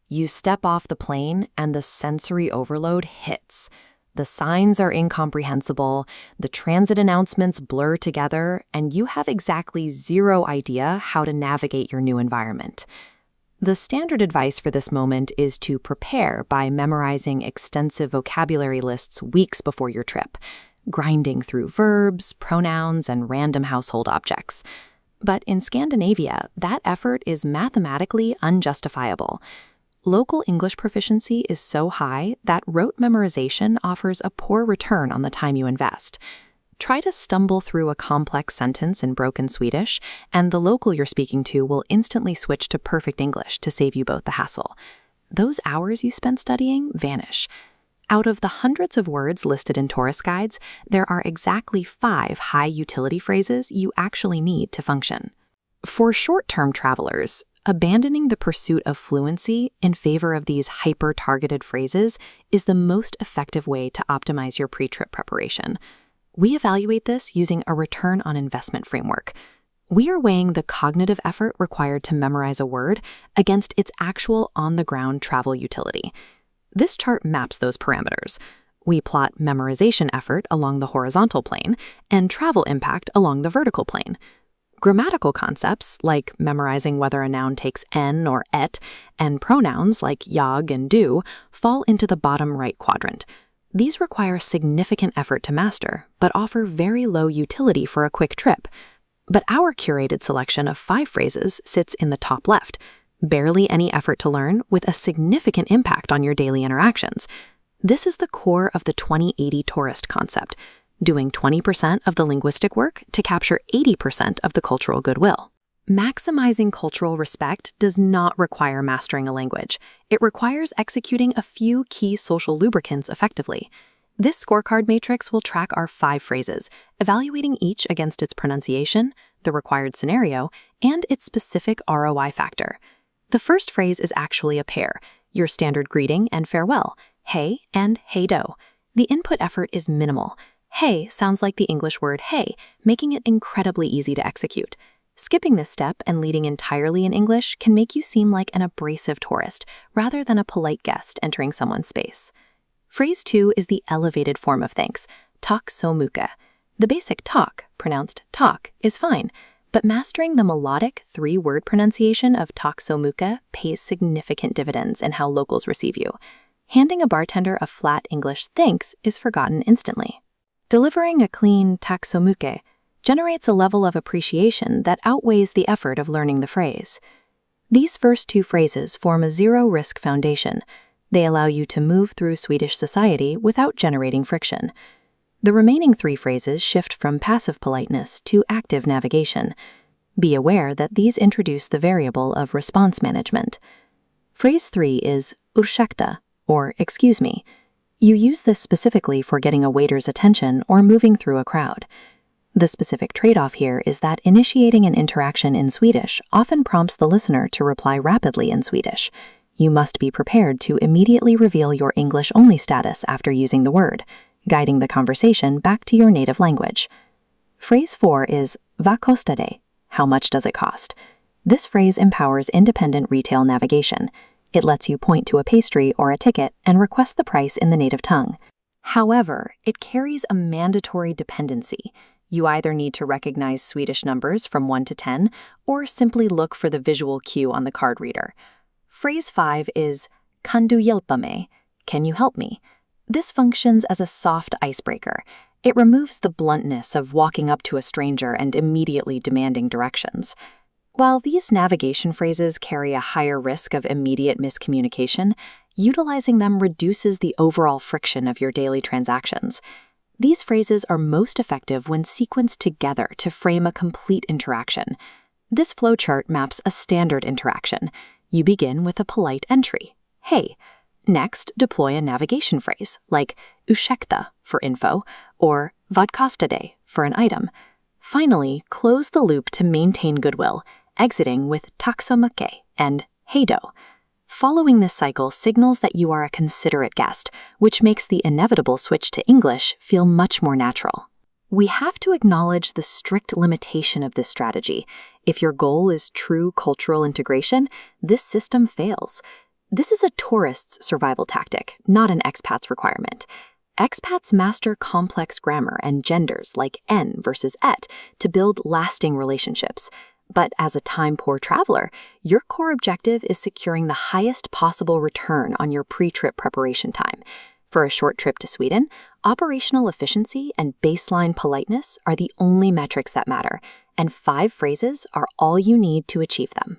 You step off the plane and the sensory overload hits. The signs are incomprehensible, the transit announcements blur together, and you have exactly zero idea how to navigate your new environment. The standard advice for this moment is to prepare by memorizing extensive vocabulary lists weeks before your trip, grinding through verbs, pronouns, and random household objects. But in Scandinavia, that effort is mathematically unjustifiable. Local English proficiency is so high that rote memorization offers a poor return on the time you invest. Try to stumble through a complex sentence in broken Swedish, and the local you're speaking to will instantly switch to perfect English to save you both the hassle. Those hours you spent studying vanish. Out of the hundreds of words listed in tourist guides, there are exactly 5 high-utility phrases you actually need to function. For short-term travelers, abandoning the pursuit of fluency in favor of these hyper-targeted phrases is the most effective way to optimize your pre-trip preparation. We evaluate this using a return on investment framework. We are weighing the cognitive effort required to memorize a word against its actual on-the-ground travel utility. This chart maps those parameters. We plot memorization effort along the horizontal plane and travel impact along the vertical plane. Grammatical concepts, like memorizing whether a noun takes n or et, and pronouns like jag and du, fall into the bottom right quadrant. These require significant effort to master, but offer very low utility for a quick trip. But our curated selection of 5 phrases sits in the top left. Barely any effort to learn, with a significant impact on your daily interactions. This is the core of the 20/80 tourist concept, doing 20% of the linguistic work to capture 80% of the cultural goodwill. Maximizing cultural respect does not require mastering a language. It requires executing a few key social lubricants effectively. This scorecard matrix will track our 5 phrases, evaluating each against its pronunciation, the required scenario, and its specific ROI factor. The first phrase is actually a pair, your standard greeting and farewell, hey and hey do. The input effort is minimal. Hey sounds like the English word hey, making it incredibly easy to execute. Skipping this step and leading entirely in English can make you seem like an abrasive tourist rather than a polite guest entering someone's space. Phrase 2 is the elevated form of thanks, tack så mycket. The basic talk, pronounced talk, is fine, but mastering the melodic 3-word pronunciation of tack så mycket pays significant dividends in how locals receive you. Handing a bartender a flat English thanks is forgotten instantly. Delivering a clean tack så mycket generates a level of appreciation that outweighs the effort of learning the phrase. These first 2 phrases form a zero-risk foundation. They allow you to move through Swedish society without generating friction. The remaining 3 phrases shift from passive politeness to active navigation. Be aware that these introduce the variable of response management. Phrase 3 is ursäkta, or excuse me. You use this specifically for getting a waiter's attention or moving through a crowd. The specific trade-off here is that initiating an interaction in Swedish often prompts the listener to reply rapidly in Swedish. You must be prepared to immediately reveal your English-only status after using the word, guiding the conversation back to your native language. Phrase 4 is vad kostar det? How much does it cost? This phrase empowers independent retail navigation. It lets you point to a pastry or a ticket and request the price in the native tongue. However, it carries a mandatory dependency. You either need to recognize Swedish numbers from 1 to 10 or simply look for the visual cue on the card reader. Phrase 5 is kan du hjälpa mig? Can you help me? This functions as a soft icebreaker. It removes the bluntness of walking up to a stranger and immediately demanding directions. While these navigation phrases carry a higher risk of immediate miscommunication, utilizing them reduces the overall friction of your daily transactions. These phrases are most effective when sequenced together to frame a complete interaction. This flowchart maps a standard interaction. You begin with a polite entry, hey. Next, deploy a navigation phrase, like ursäkta for info, or vad kostar det for an item. Finally, close the loop to maintain goodwill, exiting with tack så mycket and hej då. Following this cycle signals that you are a considerate guest, which makes the inevitable switch to English feel much more natural. We have to acknowledge the strict limitation of this strategy. If your goal is true cultural integration, this system fails. This is a tourist's survival tactic, not an expat's requirement. Expats master complex grammar and genders like en versus et to build lasting relationships. But as a time-poor traveler, your core objective is securing the highest possible return on your pre-trip preparation time. For a short trip to Sweden, operational efficiency and baseline politeness are the only metrics that matter, and 5 phrases are all you need to achieve them.